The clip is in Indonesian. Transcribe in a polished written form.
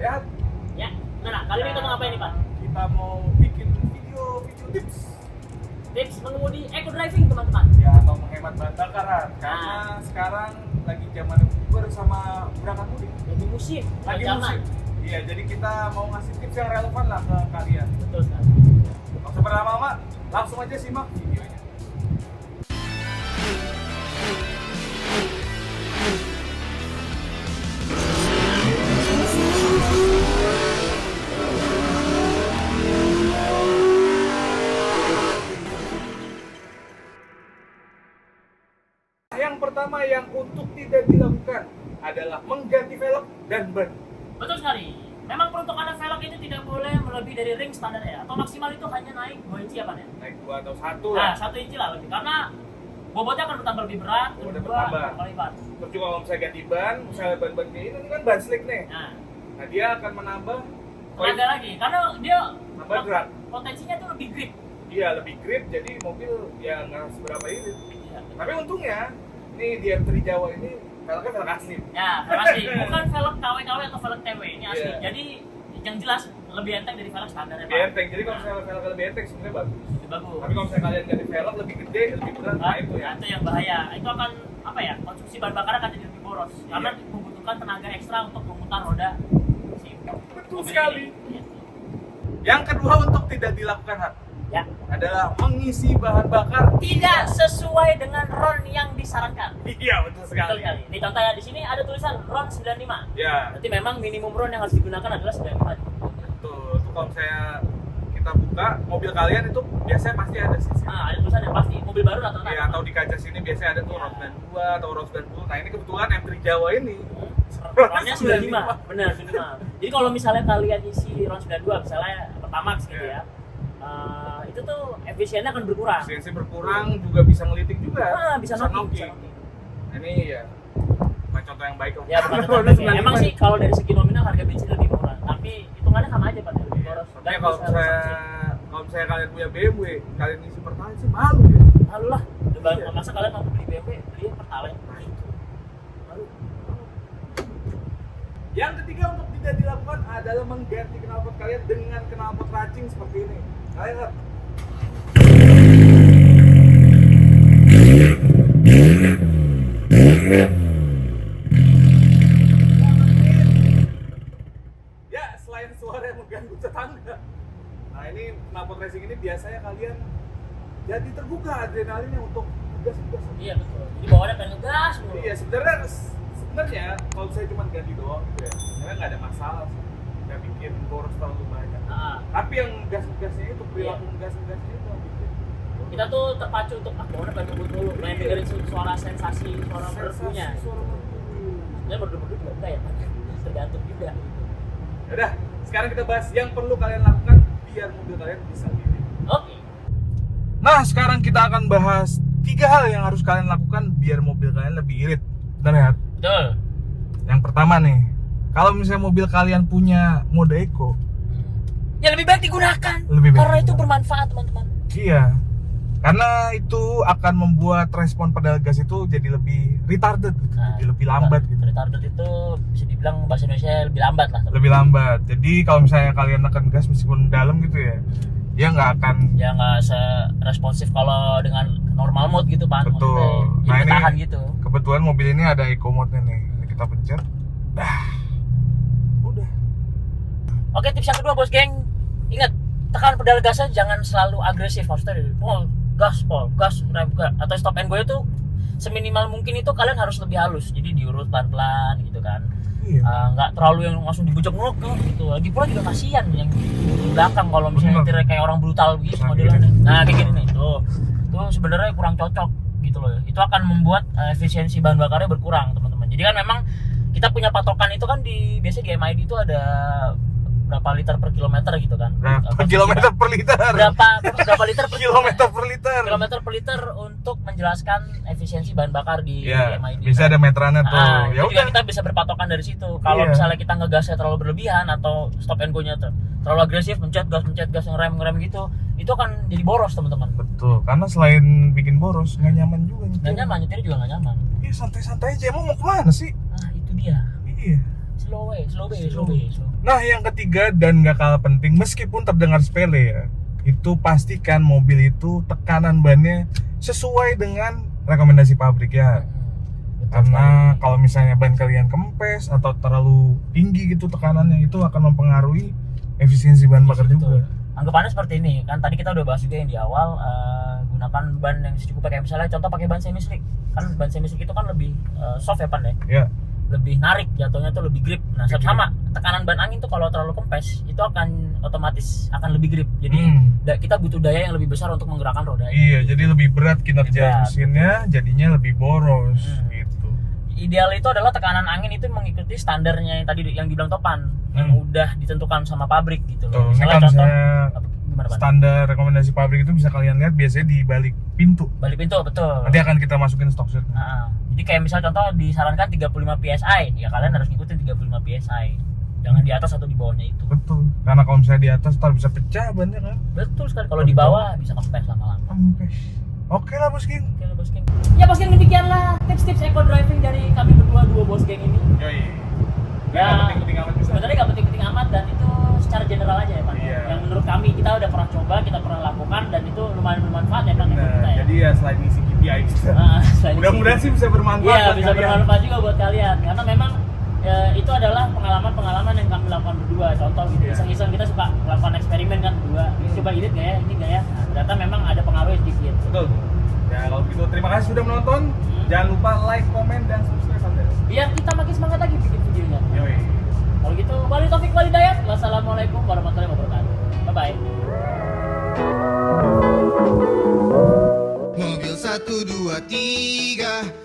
Ya. Ya. Nah, kali ini kita mau ngapain nih, Pak? Kita mau bikin video tips. Tips mengemudi eco driving, teman-teman. Ya, atau menghemat bahan bakar. Karena sekarang lagi zaman Uber sama berangkat mudik. Lagi musim, Lagi zaman. musim. Iya, jadi kita mau ngasih tips yang relevan lah ke kalian. Betul sekali. Nggak usah berlama-lama, langsung aja simak videonya. Yang pertama yang untuk tidak dilakukan adalah mengganti velg dan ban. Betul sekali. Memang peruntukan velg itu tidak boleh melebihi dari ring standar ya, atau maksimal itu hanya naik 2 inci ya, Pak ya? Naik 2 atau 1 Nah, lah. 1 inci lah lebih, karena bobotnya akan bertambah lebih berat, Bobotnya kedua bertambah. kali lipat. Terus juga kalau misalnya ganti ban, misalnya ban-ban kayak ini kan ban slick nih. Nah, dia akan menambah Tenaga lagi, karena dia nambah drag. potensinya tuh lebih grip. Iya, lebih grip, jadi mobil ya nggak seberapa ini. Iya. Tapi untungnya, nih di M3 Jawa ini velgnya velg asli. Ya, velg asli, bukan velg KW-KW atau velg TW, ini asli. Iya. Jadi yang jelas lebih enteng dari velg standar ya, Pak. Lebih enteng, jadi kalau misalnya velg lebih enteng sebenarnya bagus. Lebih bagus. Tapi kalau misalnya kalian ganti velg lebih gede, lebih berat, nah itu ya. Itu yang bahaya. Itu akan apa ya? Konsumsi bahan bakar akan jadi lebih boros. Karena Iya. membutuhkan tenaga ekstra untuk memutar roda si Betul mobil sekali. ini. Gitu. Yang kedua untuk tidak dilakukan Ya. adalah mengisi bahan bakar. Tidak sesuai dengan RON yang disarankan. Iya, betul Betul sekali. sekali. Ini contohnya di sini ada tulisan RON 95. Ya, Berarti memang minimum RON yang harus digunakan adalah 95. betul. Itu kalau misalnya kita buka mobil kalian itu biasanya pasti ada sih. Nah, ada tulisan yang pasti mobil baru rata-rata. Iya, atau di kaca sini biasanya ada tuh RON 92 atau RON 90. Nah, ini kebetulan M3 Jawa ini RON-nya 95. Benar, 95. Jadi kalau misalnya kalian isi RON 92 misalnya Pertamax gitu ya. Itu tuh efisiennya akan berkurang. efisiensi berkurang, juga bisa ngelitik juga. Bisa knocking. Nah, ini ya bukan contoh yang baik lah. Ya bukan contohnya. Emang sih kalau dari segi nominal harga bensin lebih murah, tapi hitungannya sama aja Pak, lebih boros. Tapi kalau misalnya kalian punya BMW, kalian isi Pertalite sih malu ya. Lalu lah, Iya. masa kalian mau beli BMW, beli Pertalite. Nah, itu. Lalu, Yang ketiga untuk tidak dilakukan adalah mengganti knalpot kalian dengan knalpot racing seperti ini. Kalian lihat. Ya, selain suara yang mengganggu tetangga. Nah, ini knalpot racing ini biasanya kalian jadi terbuka adrenalinnya untuk gas-gas. iya betul. Jadi bawaannya pengen ngegas mulu. Iya, sebenarnya kalau saya cuma ganti doang gitu ya, sebenarnya nggak ada masalah sih, nggak bikin boros terlalu banyak. Tapi yang gas-gasnya itu, perilaku gas-gasnya itu yang bikin. Kita tuh terpacu untuk bawaannya pengen ngebut dulu, pengen dengerin suara sensasi, suara merdunya. Suara merdu. Ya merdu-merdu juga enggak ya, tergantung juga. Yaudah, sekarang kita bahas yang perlu kalian lakukan biar mobil kalian bisa irit. Oke. Nah, sekarang kita akan bahas 3 hal yang harus kalian lakukan biar mobil kalian lebih irit. Benar ya? Betul. Yang pertama nih, kalau misalnya mobil kalian punya mode eco, Ya lebih baik digunakan. Lebih baik Karena itu digunakan. bermanfaat teman-teman. iya, karena itu akan membuat respon pedal gas itu jadi lebih retarded gitu, jadi lebih lambat gitu. Retarded itu bisa dibilang bahasa Indonesia lebih lambat lah. Lebih lambat. Jadi kalau misalnya kalian neken gas meskipun dalam gitu ya, dia nggak akan. Ya nggak se-responsif kalau dengan normal mode gitu Pak. Betul. Maksudnya, Nah, jadi ini tahan gitu. kebetulan mobil ini ada eco mode-nya nih. Ini kita pencet. Udah. Oke, tips yang kedua bos geng. Ingat, tekan pedal gasnya jangan selalu agresif. Maksudnya pol, gas, rem, atau stop and go itu seminimal mungkin itu kalian harus lebih halus. Jadi diurut pelan-pelan gitu kan. Iya. Nggak terlalu yang langsung dibujak ngelok gitu. Lagi pula juga kasihan yang di belakang kalau misalnya Bener. nyetirnya kayak orang brutal begitu Nah, modelannya. gini. Nah kayak gini nih, tuh sebenarnya kurang cocok gitu loh. Itu akan membuat efisiensi bahan bakarnya berkurang teman-teman. Jadi kan memang kita punya patokan itu kan biasanya di MID itu ada berapa liter per kilometer gitu kan. Berapa kilometer per liter? Berapa liter per Kilometer per liter. kilometer per liter untuk menjelaskan efisiensi bahan bakar di Iya, MID. bisa ada meterannya tuh. Ya Itu juga udah. kita bisa berpatokan dari situ. Kalau Iya. misalnya kita ngegasnya terlalu berlebihan atau stop and go-nya terlalu agresif, mencet gas ngerem gitu, itu akan jadi boros teman-teman. Betul, karena selain bikin boros, nggak nyaman juga nyetir. Nggak nyaman, nyetir juga nggak nyaman. Iya, santai-santai aja. Emang mau kemana sih? Nah itu dia. Iya. Saya slow way. Nah, yang ketiga dan nggak kalah penting, meskipun terdengar sepele ya, itu pastikan mobil itu tekanan bannya sesuai dengan rekomendasi pabrik ya. Karena kalau misalnya ban kalian kempes atau terlalu tinggi gitu tekanannya, itu akan mempengaruhi efisiensi bahan bakar juga. Anggapannya seperti ini, kan tadi kita udah bahas juga yang di awal, gunakan ban yang secukupnya, kayak misalnya contoh pakai ban semi slick. Kan ban semi slick itu kan lebih soft ya Pan ya? Ya. Lebih narik, jatuhnya tuh lebih grip. Nah, sama tekanan ban angin tuh kalau terlalu kempes itu akan otomatis akan lebih grip. Jadi kita butuh daya yang lebih besar untuk menggerakkan roda. Iya, jadi lebih berat kinerja mesinnya, jadinya lebih boros gitu. Ideal itu adalah tekanan angin itu mengikuti standarnya yang tadi yang dibilang Topan, yang udah ditentukan sama pabrik gitu loh. Misalnya contoh standar rekomendasi pabrik itu bisa kalian lihat biasanya di balik pintu. Balik pintu, betul. Nanti akan kita masukin stok sheet. Jadi kayak misal contoh disarankan 35 PSI, ya kalian harus ngikutin 35 PSI. Jangan di atas atau di bawahnya itu. Betul. Karena kalau misalnya di atas ntar bisa pecah bannya kan. Betul sekali. Kalau di bawah bisa kempes lama-lama. Oke lah Bos Geng. Ya Bos Geng, demikianlah tips-tips eco driving dari kami berdua, dua Bos Geng ini. Yoi. Ya, penting-penting amat bisa. sebenarnya nggak penting-penting amat, dan itu secara general aja ya Pak. Iya. Yang menurut kami, kita udah pernah coba, kita pernah lakukan, dan itu lumayan bermanfaat ya Pak buat kita ya. Jadi ya selain isi KPI kita, selain mudah-mudahan sih bisa bermanfaat. Iya, buat bisa kalian. bermanfaat juga buat kalian, karena memang itu adalah pengalaman-pengalaman yang kami lakukan berdua. Contoh gitu, iseng-iseng kita suka melakukan eksperimen kan berdua. Coba irit nggak ya, ini nggak ya. Nah, ternyata memang ada pengaruhnya sedikit. Betul. Ya kalau gitu terima kasih sudah menonton. Jangan lupa like, komen, dan subscribe Anda. Biar kita makin semangat lagi bikin videonya. Yoi. Kalau gitu, wali taufik wal hidayah. Wassalamualaikum warahmatullahi wabarakatuh. Bye bye. Mobil 1, 2, 3